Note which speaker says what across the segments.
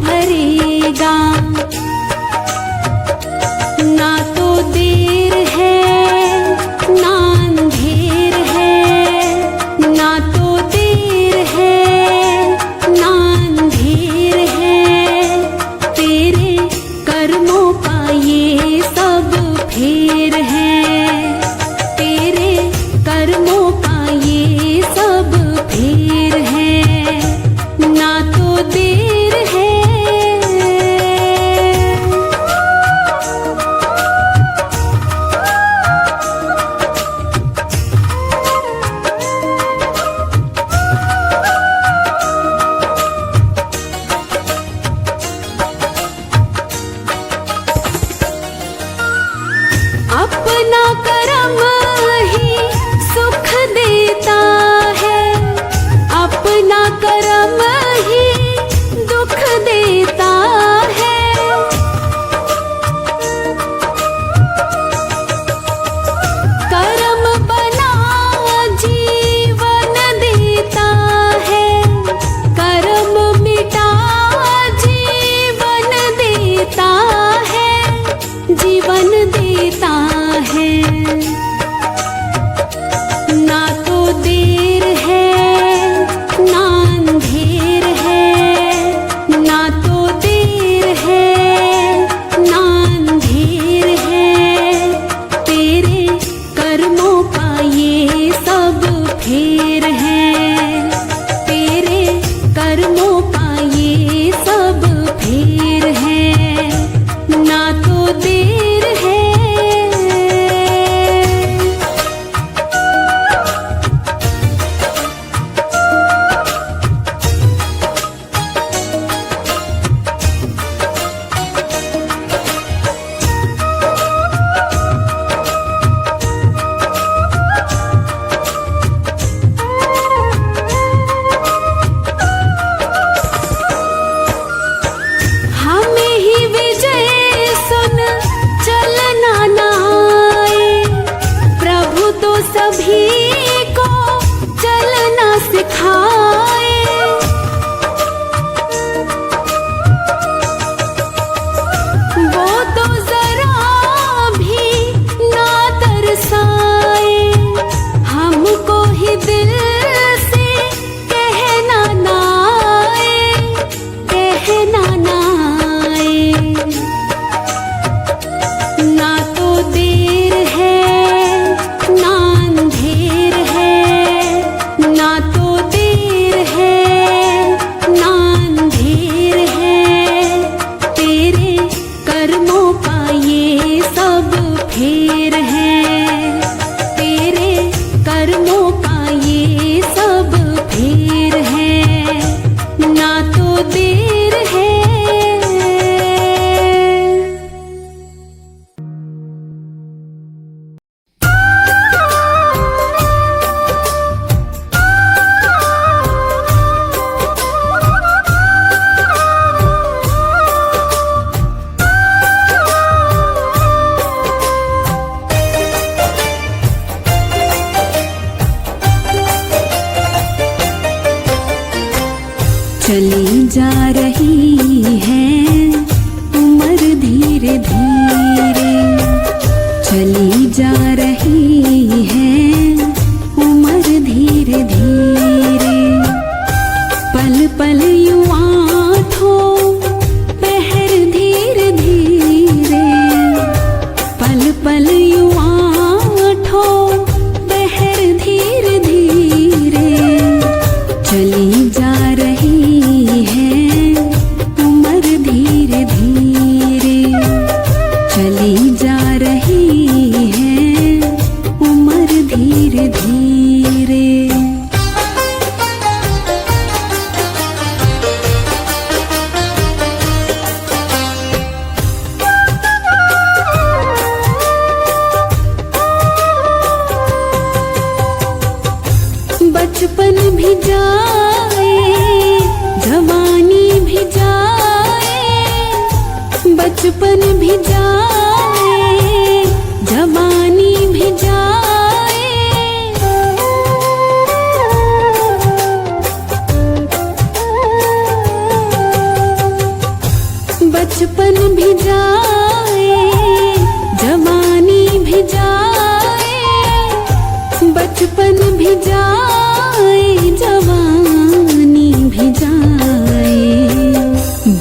Speaker 1: भरेगा। ना तो देर है ना अंधेर है, ना तो देर है ना अंधेर है, तेरे कर्मों का ये सब फेर है, तेरे कर्मों का ये सब फेर है, ना तो देर है। अपना कर्म ही सुख देता है, अपना कर्म ही दुख देता है। कर्म बना जीवन देता है, कर्म मिटा जीवन देता है, जीवन देता है। ना तो देर है ना अंधेर है, ना तो देर है ना अंधेर है, तेरे कर्मों का ये सब फेर है, तेरे कर्मों का ये सब फेर है, ना तो देर है। हमें ही विजय सुन चलना ना आए, प्रभु तो सभी को चलना सिखाए। वो तो जरा भी ना तरसाए, हमको ही दिल से कहना ना आए, कहना ना आए। ना तो देर है ना अंधेर है, ना तो देर है ना अंधेर है, तेरे कर्मों का ये सब फेर है, तेरे कर्मों का ये सब फेर है, ना तो देर है। चली जा रही है उम्र धीरे धीरे, चली जा रही है उम्र धीरे धीरे, पल पल यूं आँखों पहर धीरे धीरे, पल पल यूं आँखों पहर धीरे धीरे, चली जा रही है उम्र धीरे धीरे, चली जा रही है उम्र धीरे धीरे।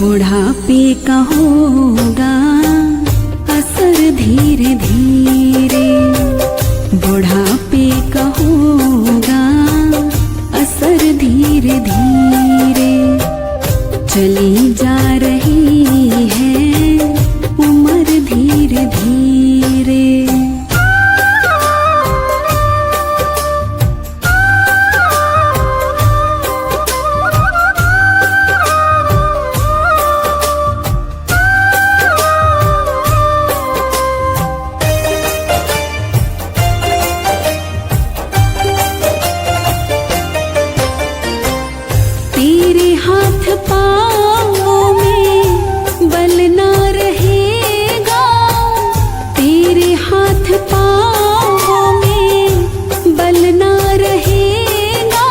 Speaker 1: बुढ़ापे का होगा असर धीरे धीरे, बुढ़ापे का होगा असर धीरे धीरे। चली जा रही है उम्र धीरे धीरे। तेरे हाथ पाँवों में बल ना रहेगा, तेरे हाथ पाँवों में बल ना रहेगा।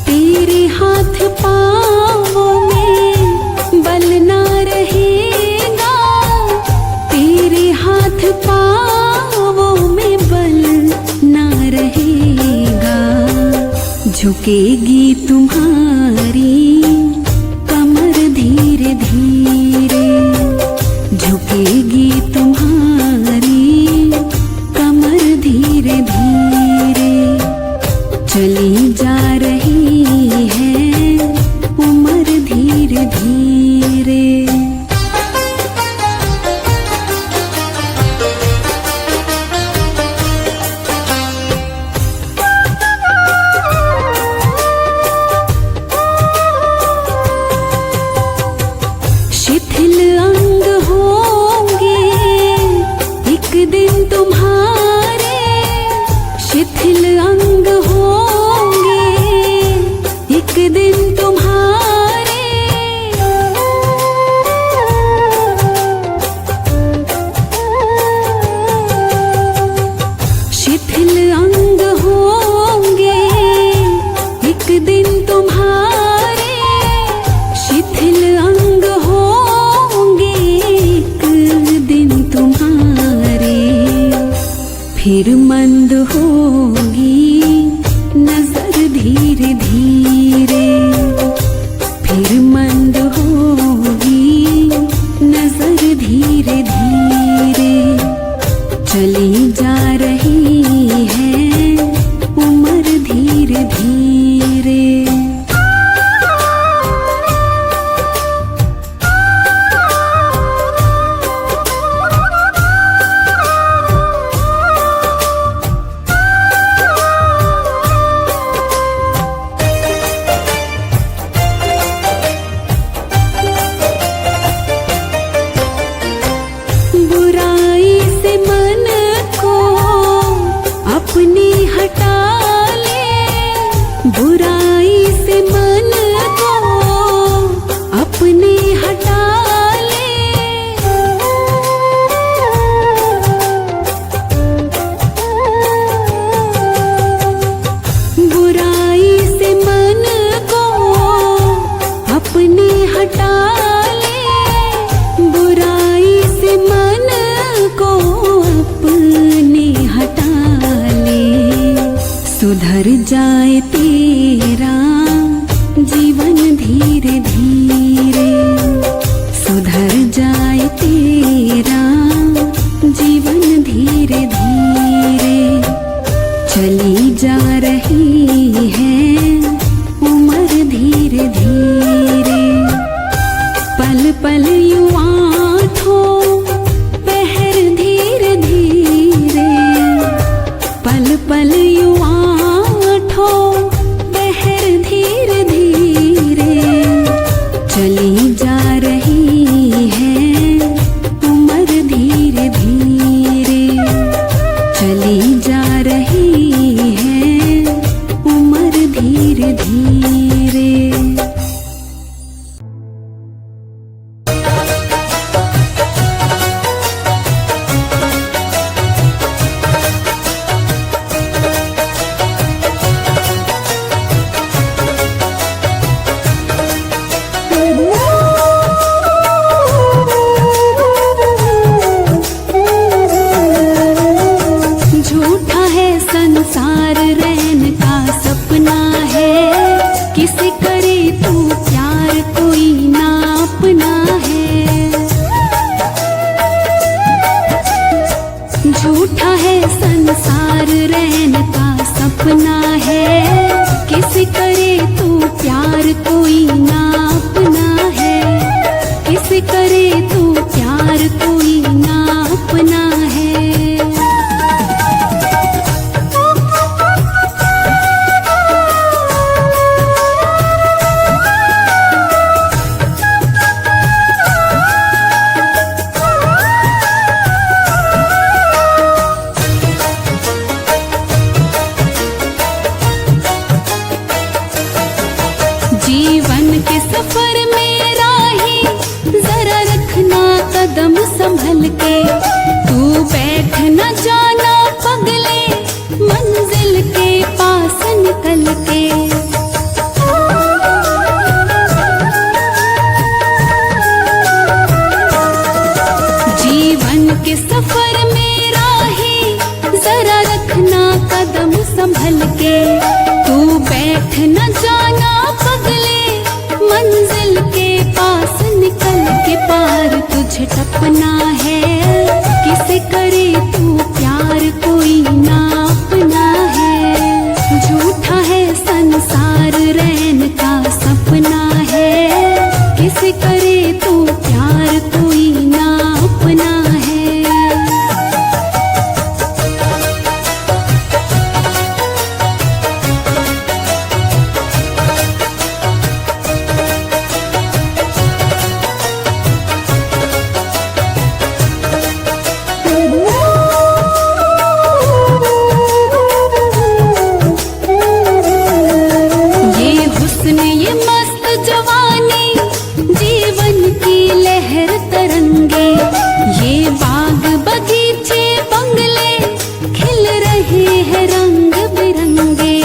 Speaker 1: तेरे हाथ पाँवों में बल ना रहेगा, तेरे हाथ पाँवों में बल ना रहेगा। झुकेगी तुम्हारी कमर धीरे धीरे, झुकेगी तुम्हारी कमर धीरे धीरे। चली जा रही है उम्र धीरे धीरे। शिथिल अंग होंगे एक दिन तुम्हारे, शिथिल अंग होंगे एक दिन तुम्हारे। शिथिल अंग होंगे एक दिन तुम्हारे, शिथिल अंग होंगे एक दिन तुम्हारे। फिर मंद होगी नजर धीरे धीरे, फिर मंद होगी नजर धीरे धीरे। चली जा रही है उम्र धीरे धीरे। बुराई से मन को अपने हटा ले, बुराई से मन को अपने हटा ले। बुराई से मन को अपने हटा ले, बुराई से मन को अपने हटा ले। सुधर जाए तेरा जीवन धीरे धीरे, सुधर जाए तेरा जीवन धीरे धीरे। चली जा रही है उम्र धीरे धीरे। पल पल युवा ठो पहर धीरे धीरे, पल पल युवा ठो पहर धीरे धीरे। चली जा रही है उम्र धीरे धीरे, चली जा रही है झूठा है संसार रैन का सपना है, किसे करे तू प्यार कोई ना अपना है, किसे करे तू प्यार कोई ना अपना है। जीवन के सफर में राही जरा रखना कदम संभल के, तू बैठ न जाना पगले मंजिल के पास निकल के। जीवन के सफर में राही जरा रखना कदम संभल के, तू बैठ न जाना पगले मंजिल के पास निकल के। पार तुझे टपना है, किसे करे तू प्यार कोई ना अपना है। झूठा है संसार रैन का सपना है, किसे करे तू प्यार कोई ना अपना है। ये मस्त जवानी जीवन की लहर तरंगे, ये बाग बगीचे बंगले खिल रहे हैं रंग बिरंगे।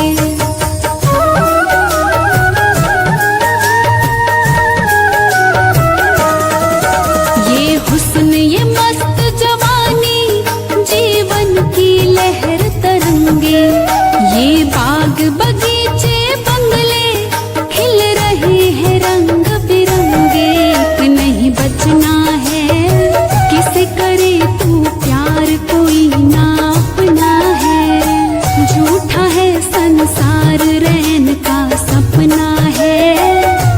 Speaker 1: ये हुस्न ये मस्त जवानी जीवन की लहर तरंगे, ये बाग बगीचे बंगले खिल रहे हैं रंग बिरंगे। नहीं बचना है, किसे करे तू प्यार कोई ना अपना है। झूठा है संसार रैन का सपना है,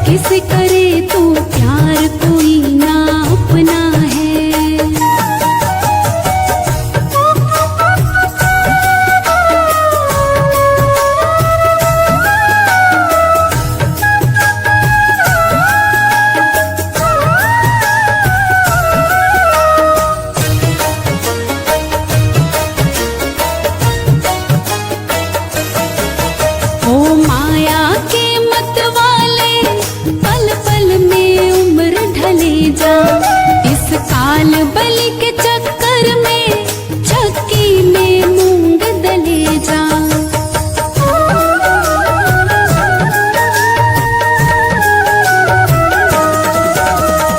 Speaker 1: किसे करे तू प्यार कोई ना अपना है। ओ माया के मत वाले पल पल में उम्र ढले जा, इस काल बलि के चक्कर में चक्की में मूंग दले जा।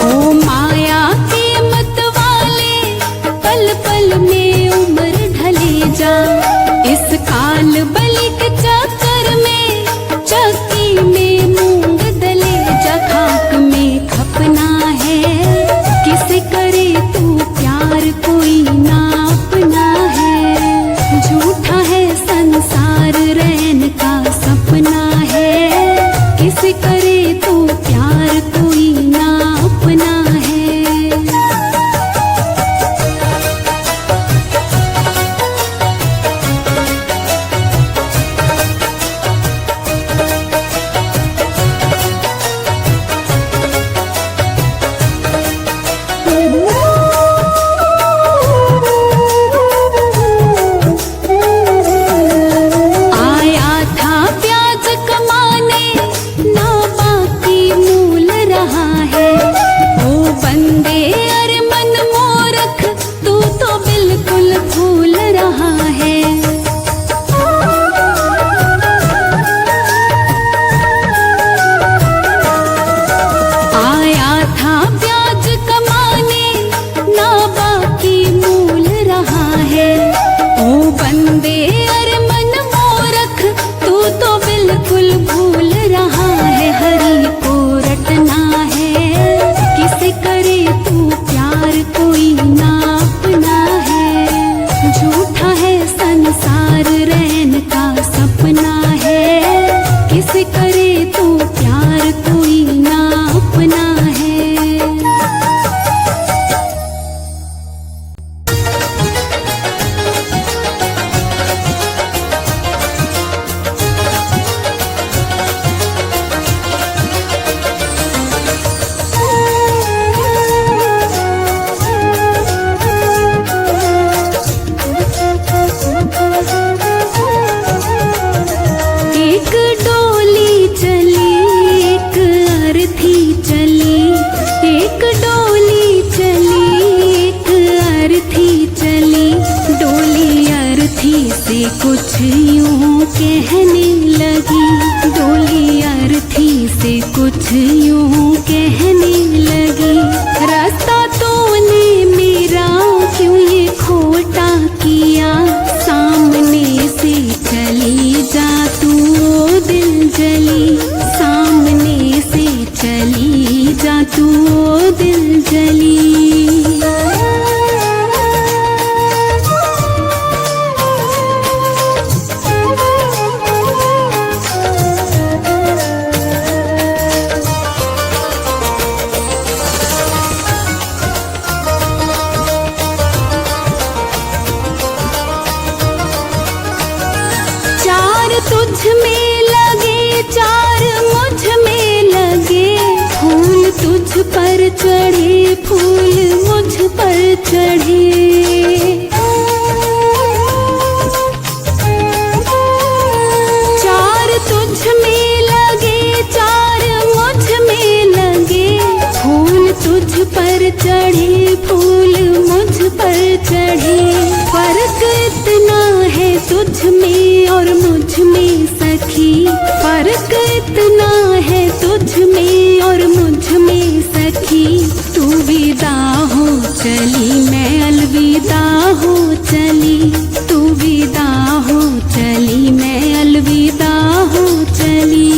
Speaker 1: ओ माया के मत वाले पल पल में उम्र ढले जा, इस काल बलि के चक्कर में चक्की में मूंग दले जा। खाक में खपना है, किसे करे तू प्यार कोई ना अपना है। झूठा है संसार रैन का सपना है, किसे करे तू प्यार कोई ना अपना है। झूठा है संसार रैन का सपना है, किसे करे तो प्यार कोई ना अपना है। एक डोली चली एक अर्थी चली, एक डोली चली एक अर्थी चली, डोली अर्थी से कुछ यूं कहने लगी, डोली अर्थी से कुछ यूं कहने लगी, रास्ता तूने मेरा क्यों ये खोटा किया, सामने से चली जा तू ओ दिल जली, सामने से चली जा तू ओ दिल जली। चार तुझ में लगे चार मुझ में लगे, फूल तुझ पर चढ़े फूल मुझ पर चढ़े, चार तुझ में लगे चार मुझ में लगे, फूल तुझ पर चढ़े फूल मुझ पर चढ़े, फर्क इतना है तुझ में और मुझ में सखी, फर्क इतना है तुझ में और मुझ में सखी, तू विदा हो चली मैं अलविदा हो चली, तू विदा हो चली मैं अलविदा हो चली।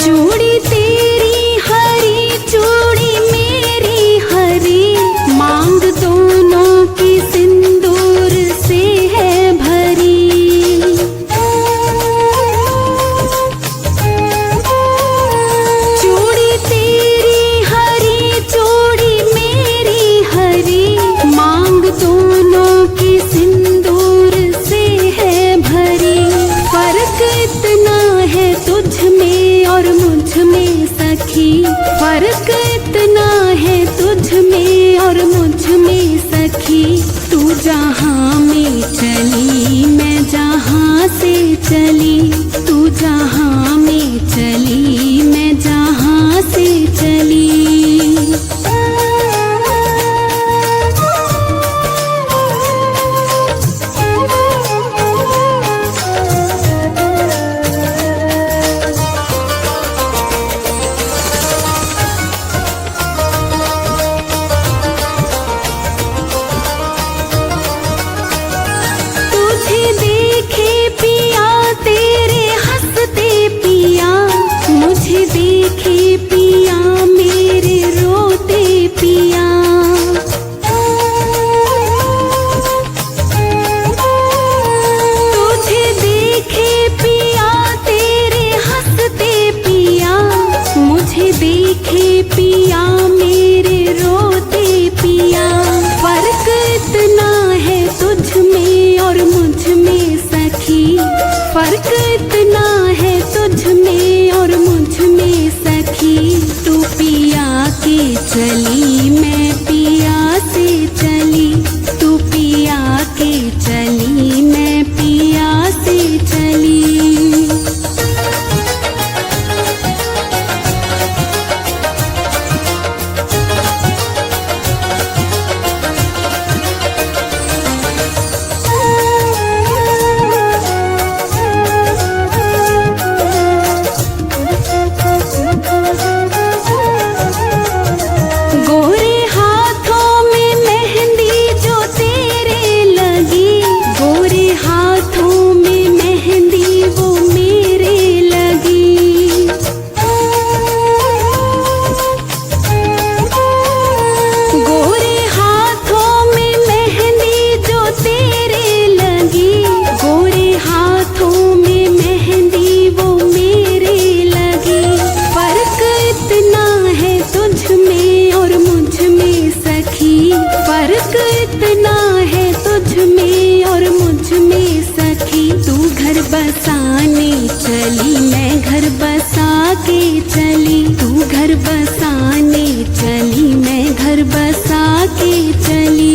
Speaker 1: चूड़ी तेरी हरी चूड़ी मेरी हरी, मांग दोनों की सिंदूर से है भरी, चूड़ी तेरी हरी चूड़ी मेरी हरी, मांग दोनों की सिंदूर से है भरी, फर्क इतना है तुझ में और मुझ में सखी, फर्क इतना है तुझ में और मुझ में सखी, तू जहाँ में चली मैं जहाँ से चली, तू जहाँ में चली मैं जहाँ से चली। तुझे देखे पिया तेरे हंसते बसाने चली, मैं घर बसा के चली, तू घर बसाने चली, मैं घर बसा के चली।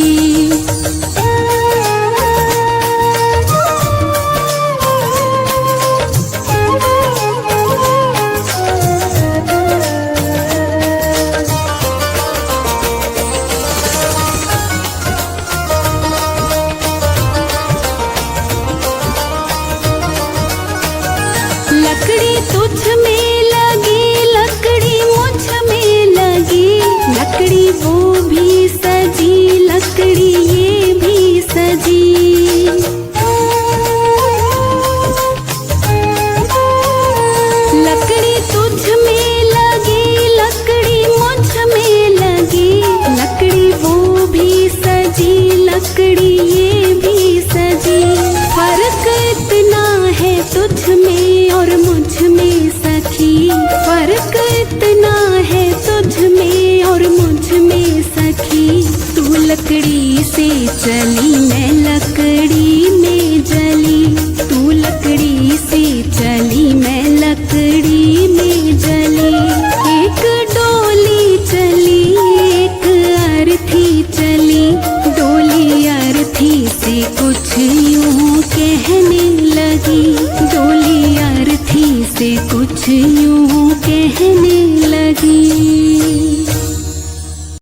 Speaker 1: लकड़ी तुझ में लगी, लकड़ी मुझ में लगी, लकड़ी वो भी सजी, लकड़ी ये भी सजी। लकड़ी तुझ में लगी, लकड़ी मुझ में लगी, लकड़ी वो भी सजी, लकड़ी